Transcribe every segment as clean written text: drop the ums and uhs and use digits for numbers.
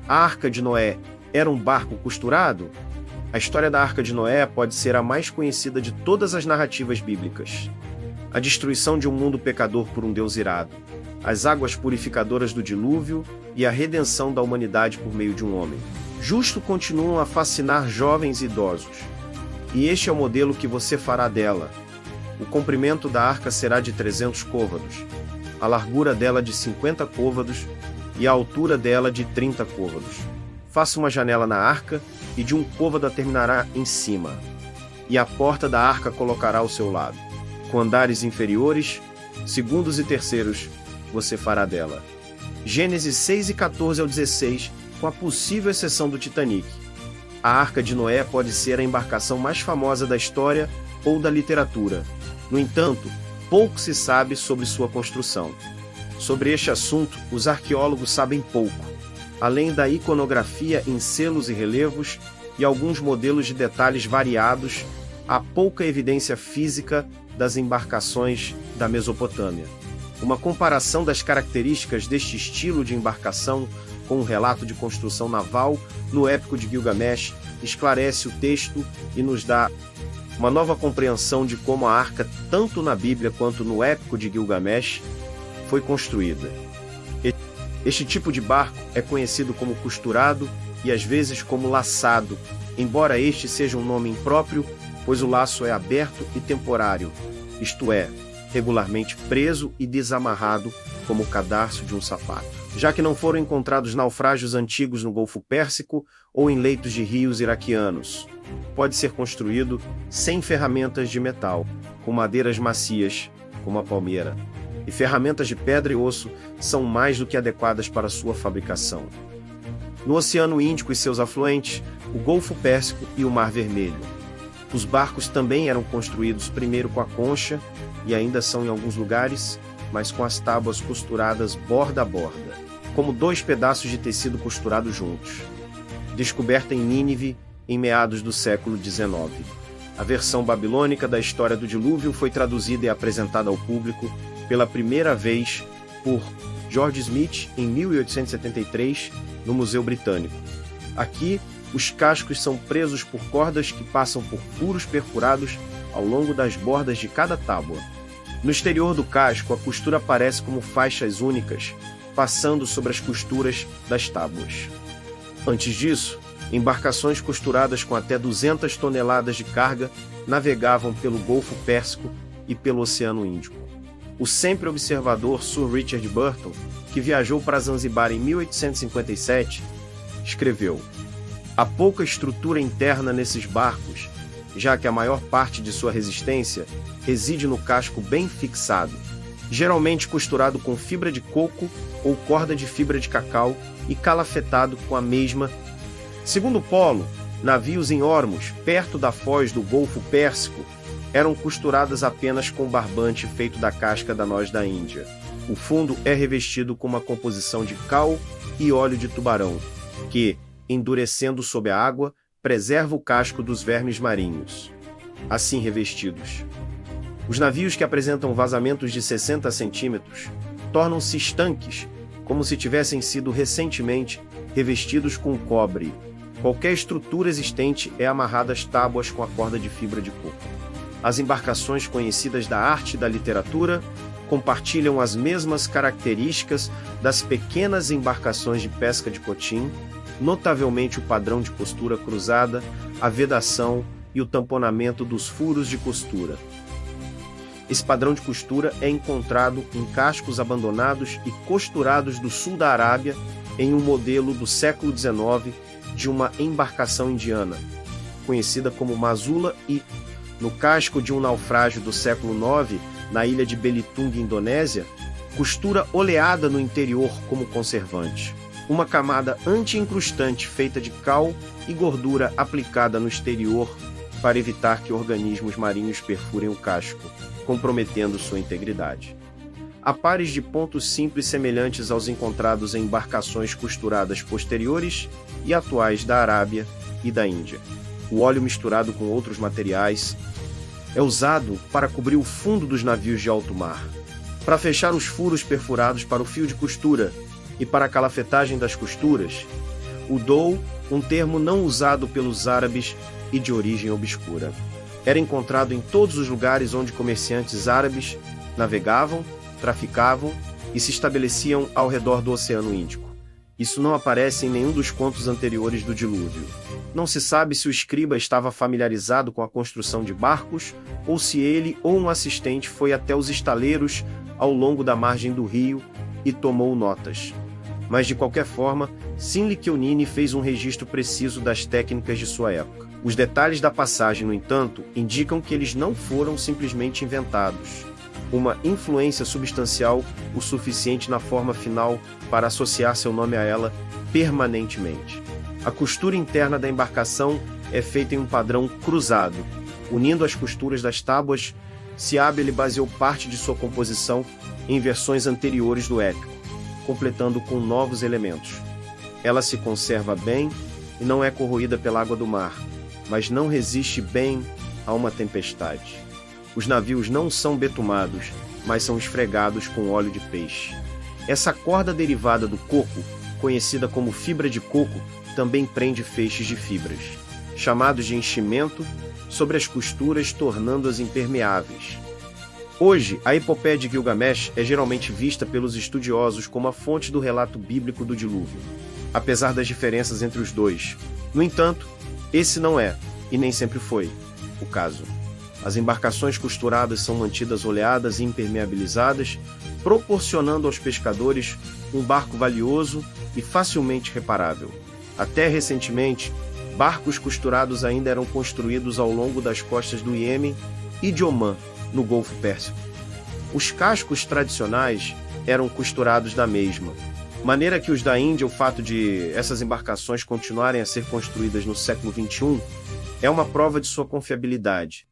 A Arca de Noé era um barco costurado? A história da Arca de Noé pode ser a mais conhecida de todas as narrativas bíblicas. A destruição de um mundo pecador por um Deus irado, as águas purificadoras do dilúvio e a redenção da humanidade por meio de um homem justo continuam a fascinar jovens e idosos. E este é o modelo que você fará dela. O comprimento da arca será de 300 côvados, a largura dela de 50 côvados e a altura dela de 30 côvados. Faça uma janela na arca e de um côvado a terminará em cima, e a porta da arca colocará ao seu lado. Com andares inferiores, segundos e terceiros, você fará dela. Gênesis 6 e 14 ao 16, com a possível exceção do Titanic. A Arca de Noé pode ser a embarcação mais famosa da história ou da literatura. No entanto, pouco se sabe sobre sua construção. Sobre este assunto, os arqueólogos sabem pouco. Além da iconografia em selos e relevos e alguns modelos de detalhes variados, há pouca evidência física das embarcações da Mesopotâmia. Uma comparação das características deste estilo de embarcação com um relato de construção naval no Épico de Gilgamesh esclarece o texto e nos dá uma nova compreensão de como a arca, tanto na Bíblia quanto no Épico de Gilgamesh, foi construída. Este tipo de barco é conhecido como costurado e às vezes como laçado, embora este seja um nome impróprio, pois o laço é aberto e temporário, isto é, regularmente preso e desamarrado como o cadarço de um sapato. Já que não foram encontrados naufrágios antigos no Golfo Pérsico ou em leitos de rios iraquianos, pode ser construído sem ferramentas de metal, com madeiras macias, como a palmeira, e ferramentas de pedra e osso são mais do que adequadas para sua fabricação. No Oceano Índico e seus afluentes, o Golfo Pérsico e o Mar Vermelho, os barcos também eram construídos primeiro com a concha, e ainda são em alguns lugares, mas com as tábuas costuradas borda a borda, como dois pedaços de tecido costurado juntos. Descoberta em Nínive em meados do século XIX. A versão babilônica da história do dilúvio foi traduzida e apresentada ao público pela primeira vez por George Smith em 1873 no Museu Britânico. Aqui, os cascos são presos por cordas que passam por furos perfurados ao longo das bordas de cada tábua. No exterior do casco, a costura aparece como faixas únicas, passando sobre as costuras das tábuas. Antes disso, embarcações costuradas com até 200 toneladas de carga navegavam pelo Golfo Pérsico e pelo Oceano Índico. O sempre observador Sir Richard Burton, que viajou para Zanzibar em 1857, escreveu: "Há pouca estrutura interna nesses barcos, já que a maior parte de sua resistência reside no casco bem fixado, geralmente costurado com fibra de coco ou corda de fibra de cacau e calafetado com a mesma." Segundo Polo, navios em Ormuz, perto da foz do Golfo Pérsico, eram costuradas apenas com barbante feito da casca da noz da Índia. O fundo é revestido com uma composição de cal e óleo de tubarão, que, endurecendo sob a água, preserva o casco dos vermes marinhos. Assim revestidos, os navios que apresentam vazamentos de 60 centímetros tornam-se estanques, como se tivessem sido recentemente revestidos com cobre. Qualquer estrutura existente é amarrada às tábuas com a corda de fibra de coco. As embarcações conhecidas da arte e da literatura compartilham as mesmas características das pequenas embarcações de pesca de cotim, notavelmente o padrão de costura cruzada, a vedação e o tamponamento dos furos de costura. Esse padrão de costura é encontrado em cascos abandonados e costurados do sul da Arábia em um modelo do século XIX de uma embarcação indiana, conhecida como Masula, e no casco de um naufrágio do século IX, na ilha de Belitung, Indonésia, costura oleada no interior como conservante. Uma camada anti-incrustante feita de cal e gordura aplicada no exterior para evitar que organismos marinhos perfurem o casco, comprometendo sua integridade. Há pares de pontos simples semelhantes aos encontrados em embarcações costuradas posteriores e atuais da Arábia e da Índia. O óleo misturado com outros materiais é usado para cobrir o fundo dos navios de alto mar, para fechar os furos perfurados para o fio de costura e para a calafetagem das costuras. O dhow, um termo não usado pelos árabes e de origem obscura. Era encontrado em todos os lugares onde comerciantes árabes navegavam, traficavam e se estabeleciam ao redor do Oceano Índico. Isso não aparece em nenhum dos contos anteriores do dilúvio. Não se sabe se o escriba estava familiarizado com a construção de barcos ou se ele ou um assistente foi até os estaleiros ao longo da margem do rio e tomou notas. Mas, de qualquer forma, Sinlik Onini fez um registro preciso das técnicas de sua época. Os detalhes da passagem, no entanto, indicam que eles não foram simplesmente inventados. Uma influência substancial o suficiente na forma final para associar seu nome a ela permanentemente. A costura interna da embarcação é feita em um padrão cruzado. Unindo as costuras das tábuas, Siab baseou parte de sua composição em versões anteriores do épico, completando com novos elementos. Ela se conserva bem e não é corroída pela água do mar, mas não resiste bem a uma tempestade. Os navios não são betumados, mas são esfregados com óleo de peixe. Essa corda derivada do coco, conhecida como fibra de coco, também prende feixes de fibras, chamados de enchimento, sobre as costuras, tornando-as impermeáveis. Hoje, a epopeia de Gilgamesh é geralmente vista pelos estudiosos como a fonte do relato bíblico do dilúvio, apesar das diferenças entre os dois. No entanto, esse não é, e nem sempre foi, o caso. As embarcações costuradas são mantidas oleadas e impermeabilizadas, proporcionando aos pescadores um barco valioso e facilmente reparável. Até recentemente, barcos costurados ainda eram construídos ao longo das costas do Iêmen e de Omã, no Golfo Pérsico. Os cascos tradicionais eram costurados da mesma maneira que os da Índia. O fato de essas embarcações continuarem a ser construídas no século XXI é uma prova de sua confiabilidade,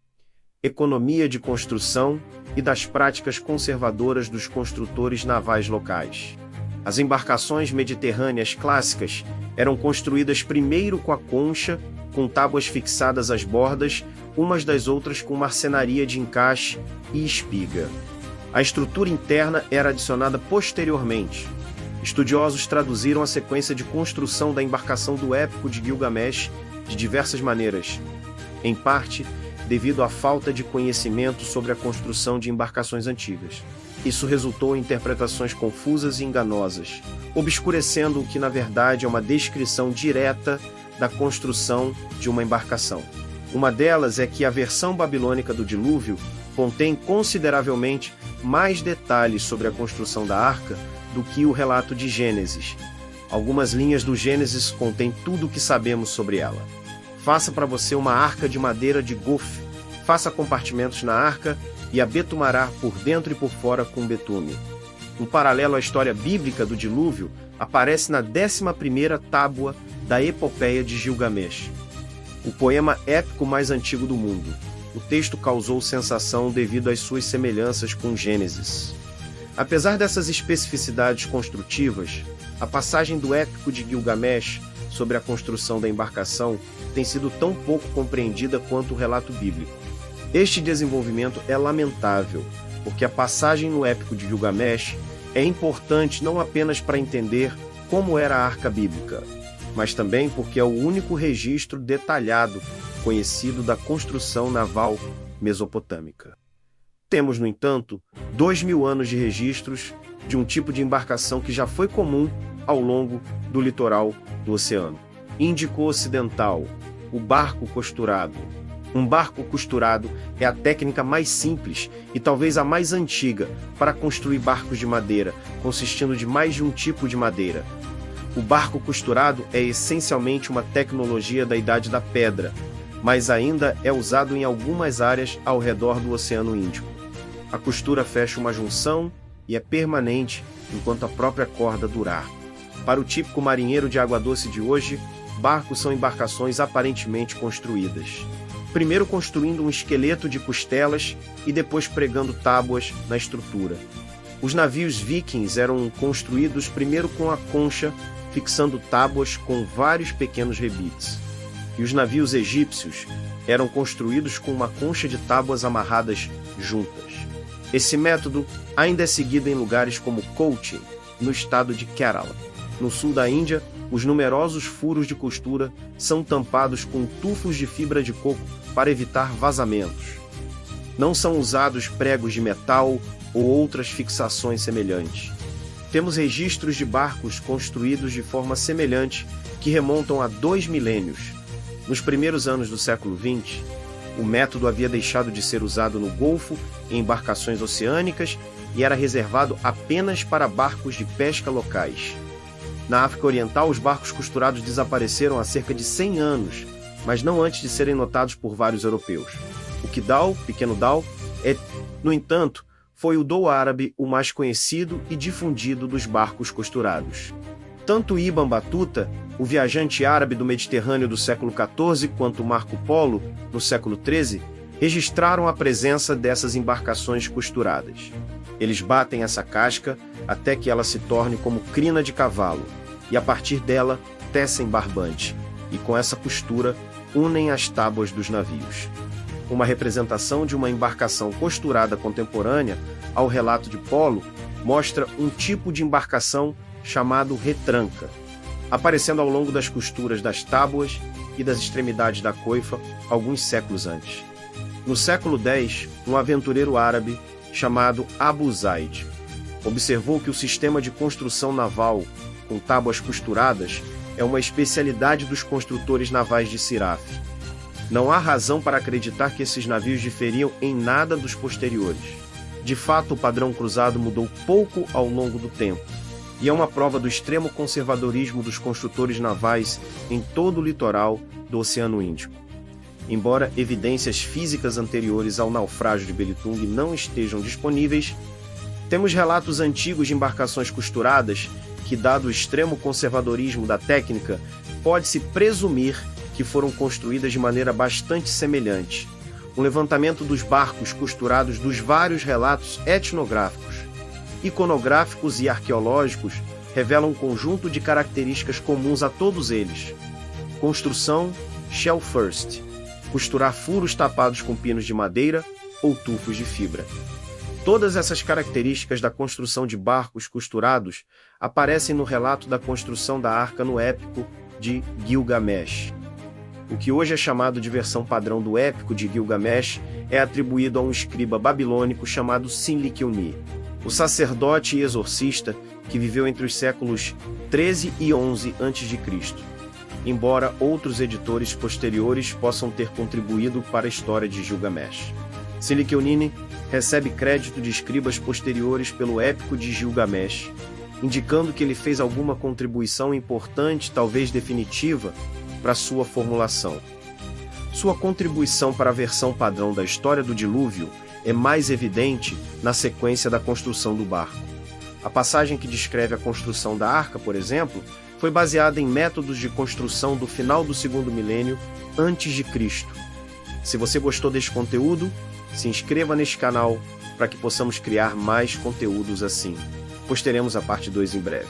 economia de construção e das práticas conservadoras dos construtores navais locais. As embarcações mediterrâneas clássicas eram construídas primeiro com a concha, com tábuas fixadas às bordas, umas das outras com marcenaria de encaixe e espiga. A estrutura interna era adicionada posteriormente. Estudiosos traduziram a sequência de construção da embarcação do épico de Gilgamesh de diversas maneiras, em parte devido à falta de conhecimento sobre a construção de embarcações antigas. Isso resultou em interpretações confusas e enganosas, obscurecendo o que na verdade é uma descrição direta da construção de uma embarcação. Uma delas é que a versão babilônica do dilúvio contém consideravelmente mais detalhes sobre a construção da arca do que o relato de Gênesis. Algumas linhas do Gênesis contêm tudo o que sabemos sobre ela. Faça para você uma arca de madeira de gofe. Faça compartimentos na arca e a betumará por dentro e por fora com betume. Um paralelo à história bíblica do dilúvio aparece na 11ª tábua da epopeia de Gilgamesh, o poema épico mais antigo do mundo. O texto causou sensação devido às suas semelhanças com Gênesis. Apesar dessas especificidades construtivas, a passagem do épico de Gilgamesh sobre a construção da embarcação tem sido tão pouco compreendida quanto o relato bíblico. Este desenvolvimento é lamentável, porque a passagem no épico de Gilgamesh é importante não apenas para entender como era a arca bíblica, mas também porque é o único registro detalhado conhecido da construção naval mesopotâmica. Temos, no entanto, 2000 anos de registros de um tipo de embarcação que já foi comum ao longo do litoral do oceano. Índico Ocidental, o barco costurado. Um barco costurado é a técnica mais simples e talvez a mais antiga para construir barcos de madeira, consistindo de mais de um tipo de madeira. O barco costurado é essencialmente uma tecnologia da Idade da Pedra, mas ainda é usado em algumas áreas ao redor do Oceano Índico. A costura fecha uma junção e é permanente enquanto a própria corda durar. Para o típico marinheiro de água doce de hoje, barcos são embarcações aparentemente construídas. Primeiro construindo um esqueleto de costelas e depois pregando tábuas na estrutura. Os navios vikings eram construídos primeiro com a concha, fixando tábuas com vários pequenos rebites. E os navios egípcios eram construídos com uma concha de tábuas amarradas juntas. Esse método ainda é seguido em lugares como Cochin, no estado de Kerala. No sul da Índia, os numerosos furos de costura são tampados com tufos de fibra de coco para evitar vazamentos. Não são usados pregos de metal ou outras fixações semelhantes. Temos registros de barcos construídos de forma semelhante que remontam a 2 milênios. Nos primeiros anos do século XX, o método havia deixado de ser usado no Golfo em embarcações oceânicas e era reservado apenas para barcos de pesca locais. Na África Oriental, os barcos costurados desapareceram há cerca de 100 anos, mas não antes de serem notados por vários europeus. O Kidal, pequeno dhow, no entanto, foi o dhow árabe o mais conhecido e difundido dos barcos costurados. Tanto Ibn Batuta, o viajante árabe do Mediterrâneo do século XIV, quanto Marco Polo, no século XIII, registraram a presença dessas embarcações costuradas. Eles batem essa casca até que ela se torne como crina de cavalo, e a partir dela tecem barbante, e com essa costura unem as tábuas dos navios. Uma representação de uma embarcação costurada contemporânea ao relato de Polo mostra um tipo de embarcação chamado retranca, aparecendo ao longo das costuras das tábuas e das extremidades da coifa alguns séculos antes. No século X, um aventureiro árabe chamado Abu Zaid observou que o sistema de construção naval com tábuas costuradas é uma especialidade dos construtores navais de Siraf. Não há razão para acreditar que esses navios diferiam em nada dos posteriores. De fato, o padrão cruzado mudou pouco ao longo do tempo, e é uma prova do extremo conservadorismo dos construtores navais em todo o litoral do Oceano Índico. Embora evidências físicas anteriores ao naufrágio de Belitung não estejam disponíveis, temos relatos antigos de embarcações costuradas que, dado o extremo conservadorismo da técnica, pode-se presumir que foram construídas de maneira bastante semelhante. Um levantamento dos barcos costurados dos vários relatos etnográficos, iconográficos e arqueológicos revela um conjunto de características comuns a todos eles. Construção shell first, costurar furos tapados com pinos de madeira ou tufos de fibra. Todas essas características da construção de barcos costurados aparecem no relato da construção da arca no épico de Gilgamesh. O que hoje é chamado de versão padrão do épico de Gilgamesh é atribuído a um escriba babilônico chamado Sinlikiuni, o sacerdote e exorcista que viveu entre os séculos 13 e 11 a.C., embora outros editores posteriores possam ter contribuído para a história de Gilgamesh. Sinlikiuni recebe crédito de escribas posteriores pelo épico de Gilgamesh, indicando que ele fez alguma contribuição importante, talvez definitiva, para sua formulação. Sua contribuição para a versão padrão da história do dilúvio é mais evidente na sequência da construção do barco. A passagem que descreve a construção da arca, por exemplo, foi baseada em métodos de construção do final do segundo milênio antes de Cristo. Se você gostou deste conteúdo, se inscreva neste canal para que possamos criar mais conteúdos assim, pois teremos a parte 2 em breve.